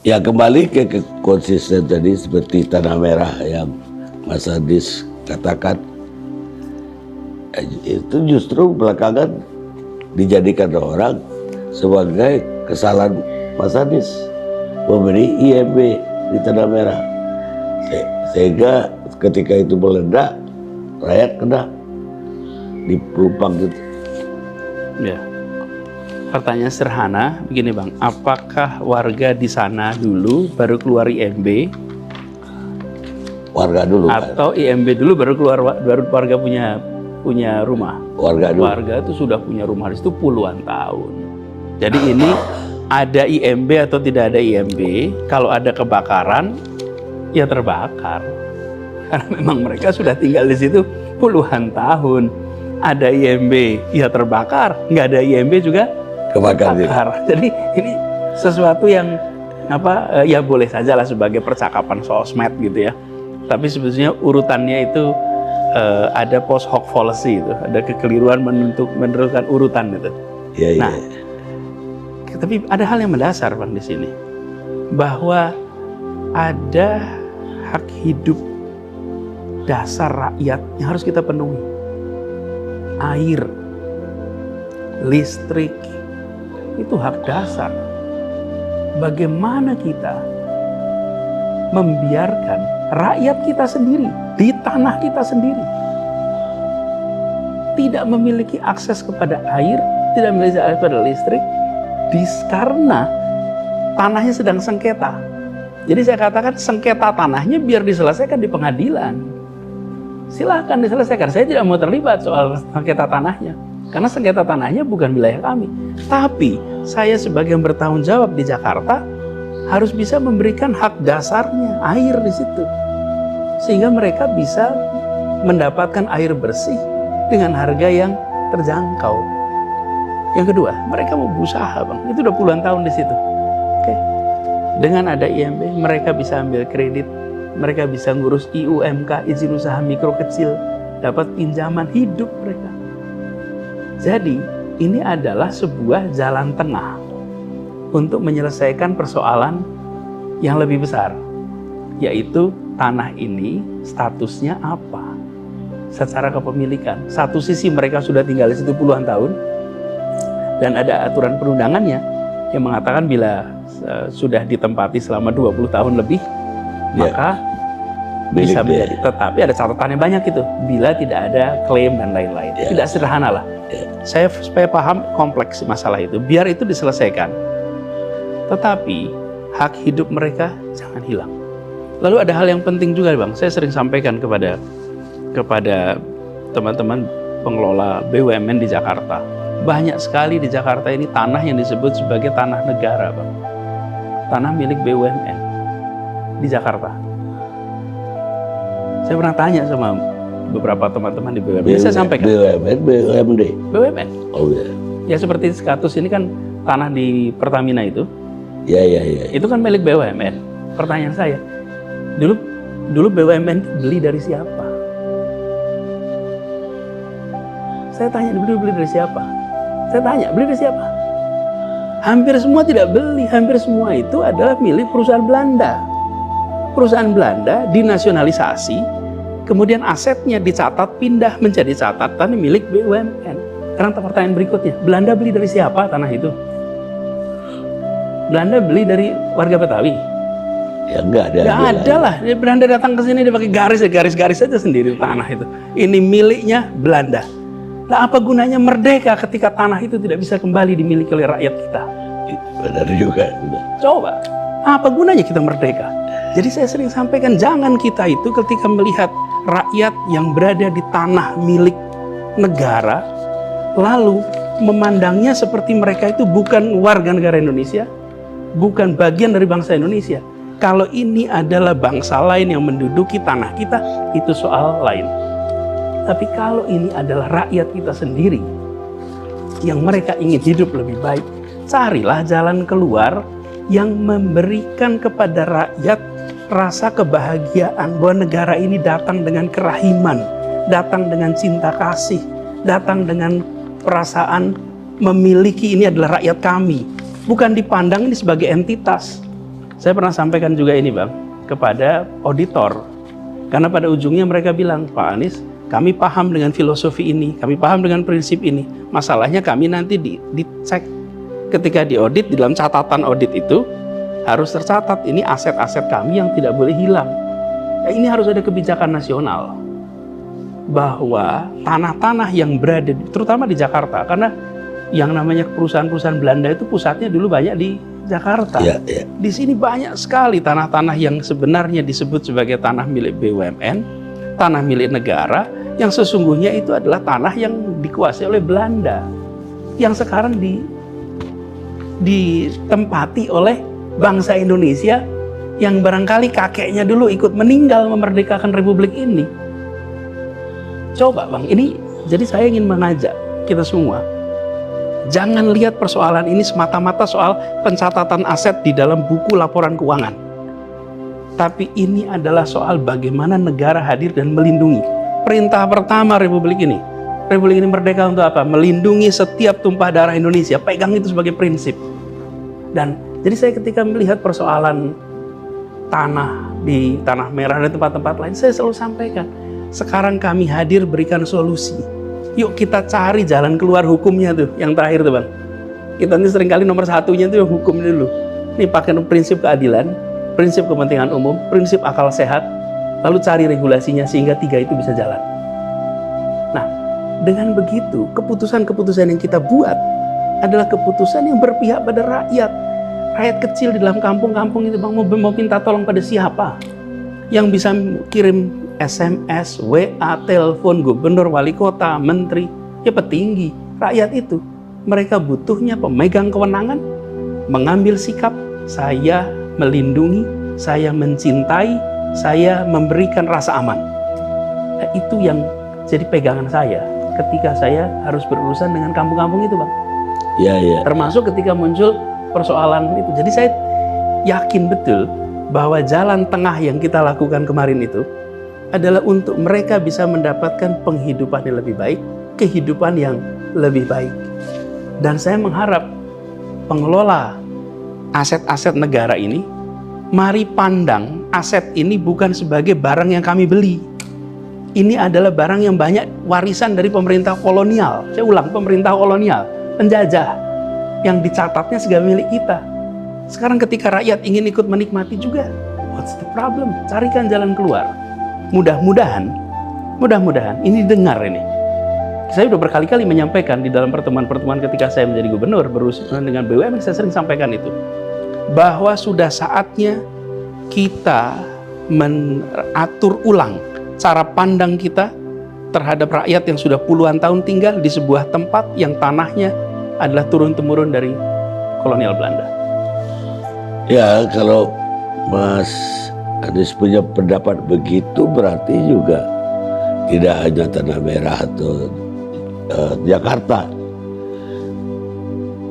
Ya kembali ke konsisten tadi seperti tanah merah yang Mas Adis katakan, itu justru belakangan dijadikan orang sebagai kesalahan Mas Adis memberi IMB di tanah merah, sehingga ketika itu meledak rakyat kena di Pelumpang gitu. Ya. Pertanyaan sederhana begini Bang, apakah warga di sana dulu baru keluar IMB? Warga dulu atau kan? IMB dulu baru warga punya rumah? Warga dulu. Warga itu sudah punya rumah di situ puluhan tahun. Jadi ini ada IMB atau tidak ada IMB, kalau ada kebakaran ya terbakar. Karena memang mereka sudah tinggal di situ puluhan tahun. Ada IMB ya terbakar, nggak ada IMB juga kebakar. Jadi ini sesuatu yang ya boleh saja lah sebagai percakapan sosmed gitu ya. Tapi sebetulnya urutannya itu ada post hoc fallacy itu, ada kekeliruan menentukan urutan itu. Ya, nah, tapi ada hal yang mendasar Bang di sini, bahwa ada hak hidup dasar rakyat yang harus kita penuhi. Air, listrik, itu hak dasar. Bagaimana kita membiarkan rakyat kita sendiri di tanah kita sendiri tidak memiliki akses kepada air, tidak memiliki akses kepada listrik, karena tanahnya sedang sengketa. Jadi saya katakan sengketa tanahnya biar diselesaikan di pengadilan. Silahkan diselesaikan. Saya tidak mau terlibat soal sengketa tanahnya, karena sengketa tanahnya bukan wilayah kami. Tapi saya sebagai yang bertanggung jawab di Jakarta harus bisa memberikan hak dasarnya, air di situ, sehingga mereka bisa mendapatkan air bersih dengan harga yang terjangkau. Yang kedua, mereka mau berusaha Bang, itu udah puluhan tahun di situ. Oke. Dengan ada IMB, mereka bisa ambil kredit, mereka bisa ngurus IUMK, izin usaha mikro kecil, dapat pinjaman hidup mereka. Jadi ini adalah sebuah jalan tengah untuk menyelesaikan persoalan yang lebih besar, yaitu tanah ini statusnya apa secara kepemilikan. Satu sisi mereka sudah tinggal di situ puluhan tahun, dan ada aturan perundangannya yang mengatakan bila sudah ditempati selama 20 tahun lebih, maka bisa menjadi. Tetapi ada catatannya banyak itu, bila tidak ada klaim dan lain-lain. Tidak sederhana lah. Saya supaya paham kompleks masalah itu, biar itu diselesaikan. Tetapi hak hidup mereka jangan hilang. Lalu ada hal yang penting juga Bang, saya sering sampaikan kepada teman-teman pengelola BUMN di Jakarta. Banyak sekali di Jakarta ini tanah yang disebut sebagai tanah negara Bang. Tanah milik BUMN di Jakarta. Saya pernah tanya sama beberapa teman-teman di BUMN, saya sampaikan. BUMD. BUMN. Oh ya. Ya seperti status ini kan tanah di Pertamina itu. Ya. Itu kan milik BUMN. Pertanyaan saya, dulu BUMN beli dari siapa? Saya tanya, dulu beli dari siapa? Saya tanya, beli dari siapa? Hampir semua tidak beli, hampir semua itu adalah milik perusahaan Belanda. Perusahaan Belanda dinasionalisasi, kemudian asetnya dicatat pindah menjadi catatan milik BUMN. Sekarang pertanyaan berikutnya, Belanda beli dari siapa tanah itu? Belanda beli dari warga Betawi? Ya enggak ada lah. Belanda datang ke sini dia pakai garis saja sendiri tanah itu. Ini miliknya Belanda. Nah, apa gunanya merdeka ketika tanah itu tidak bisa kembali dimiliki oleh rakyat kita? Benar juga. Coba, apa gunanya kita merdeka? Jadi saya sering sampaikan, jangan kita itu ketika melihat rakyat yang berada di tanah milik negara, lalu memandangnya seperti mereka itu bukan warga negara Indonesia, bukan bagian dari bangsa Indonesia. Kalau ini adalah bangsa lain yang menduduki tanah kita, itu soal lain. Tapi kalau ini adalah rakyat kita sendiri yang mereka ingin hidup lebih baik, carilah jalan keluar yang memberikan kepada rakyat rasa kebahagiaan bahwa negara ini datang dengan kerahiman, datang dengan cinta kasih, datang dengan perasaan memiliki ini adalah rakyat kami. Bukan dipandang ini sebagai entitas. Saya pernah sampaikan juga ini Bang, kepada auditor. Karena pada ujungnya mereka bilang, Pak Anies, kami paham dengan filosofi ini, kami paham dengan prinsip ini. Masalahnya kami nanti dicek. Ketika diaudit, di dalam catatan audit itu, harus tercatat ini aset-aset kami yang tidak boleh hilang. Ini harus ada kebijakan nasional. Bahwa tanah-tanah yang berada, terutama di Jakarta, karena yang namanya perusahaan-perusahaan Belanda itu pusatnya dulu banyak di Jakarta. Ya, ya. Di sini banyak sekali tanah-tanah yang sebenarnya disebut sebagai tanah milik BUMN, tanah milik negara, yang sesungguhnya itu adalah tanah yang dikuasai oleh Belanda, yang sekarang ditempati oleh bangsa Indonesia, yang barangkali kakeknya dulu ikut meninggal memerdekakan Republik ini. Coba Bang, ini jadi saya ingin mengajak kita semua, jangan lihat persoalan ini semata-mata soal pencatatan aset di dalam buku laporan keuangan. Tapi ini adalah soal bagaimana negara hadir dan melindungi. Perintah pertama Republik ini merdeka untuk apa? Melindungi setiap tumpah darah Indonesia. Pegang itu sebagai prinsip. Dan jadi saya ketika melihat persoalan tanah di Tanah Merah dan tempat-tempat lain, saya selalu sampaikan, sekarang kami hadir berikan solusi. Yuk kita cari jalan keluar hukumnya tuh, yang terakhir tuh Bang. Kita ini seringkali nomor satunya tuh yang hukum dulu. Ini pakai prinsip keadilan, prinsip kepentingan umum, prinsip akal sehat, lalu cari regulasinya sehingga tiga itu bisa jalan. Nah, dengan begitu, keputusan-keputusan yang kita buat adalah keputusan yang berpihak pada rakyat. Rakyat kecil di dalam kampung-kampung itu Bang, mau minta tolong pada siapa? Yang bisa kirim SMS, WA, telepon gubernur, wali kota, menteri, ya petinggi, rakyat itu. Mereka butuhnya pemegang kewenangan, mengambil sikap, saya melindungi, saya mencintai, saya memberikan rasa aman. Nah, itu yang jadi pegangan saya ketika saya harus berurusan dengan kampung-kampung itu Bang. Ya, ya. Termasuk ketika muncul persoalan itu. Jadi saya yakin betul bahwa jalan tengah yang kita lakukan kemarin itu adalah untuk mereka bisa mendapatkan penghidupan yang lebih baik, kehidupan yang lebih baik. Dan saya mengharap pengelola aset-aset negara ini, mari pandang aset ini bukan sebagai barang yang kami beli. Ini adalah barang yang banyak warisan dari pemerintah kolonial. Saya ulang, pemerintah kolonial, penjajah, yang dicatatnya sebagai milik kita. Sekarang ketika rakyat ingin ikut menikmati juga, what's the problem? Carikan jalan keluar. Mudah-mudahan ini dengar ini. Saya sudah berkali-kali menyampaikan di dalam pertemuan-pertemuan ketika saya menjadi gubernur berurusan dengan BUMN, saya sering sampaikan itu. Bahwa sudah saatnya kita mengatur ulang cara pandang kita terhadap rakyat yang sudah puluhan tahun tinggal di sebuah tempat yang tanahnya adalah turun-temurun dari kolonial Belanda. Ya, kalau Mas Anies punya pendapat begitu, berarti juga tidak hanya Tanah Merah atau Jakarta.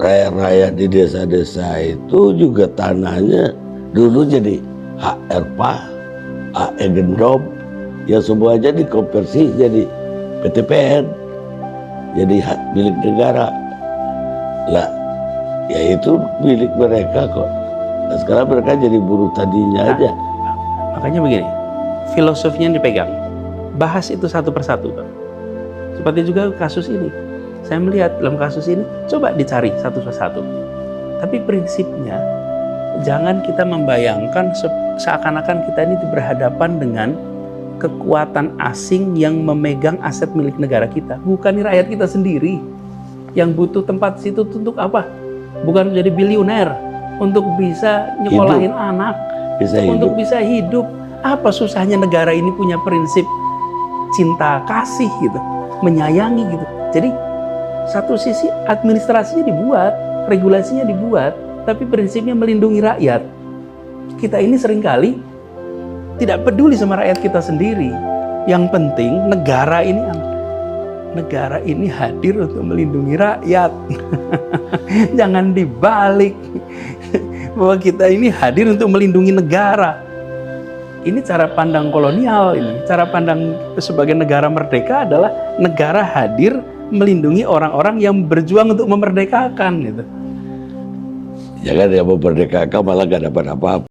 Rakyat-rakyat di desa-desa itu juga tanahnya dulu jadi hak ERPA, hak Egendom, yang semuanya dikonversi jadi PTPN, jadi hak milik negara. Lah, ya itu milik mereka kok. Nah, sekarang mereka jadi buruh tadinya aja. Makanya begini, filosofinya dipegang. Bahas itu satu persatu, Bang. Seperti juga kasus ini. Saya melihat dalam kasus ini, coba dicari satu persatu. Tapi prinsipnya, jangan kita membayangkan seakan-akan kita ini berhadapan dengan kekuatan asing yang memegang aset milik negara kita. Bukan rakyat kita sendiri yang butuh tempat situ untuk apa? Bukan menjadi bilioner, untuk bisa nyekolahin anak, untuk bisa hidup. Apa susahnya negara ini punya prinsip cinta kasih gitu, menyayangi gitu. Jadi satu sisi administrasinya dibuat, regulasinya dibuat, tapi prinsipnya melindungi rakyat. Kita ini seringkali tidak peduli sama rakyat kita sendiri. Yang penting negara ini hadir untuk melindungi rakyat. Jangan dibalik bahwa kita ini hadir untuk melindungi negara. Ini cara pandang kolonial ini. Cara pandang sebagai negara merdeka adalah negara hadir melindungi orang-orang yang berjuang untuk memerdekakan gitu. Jangan yang memerdekakan malah gak dapat apa-apa.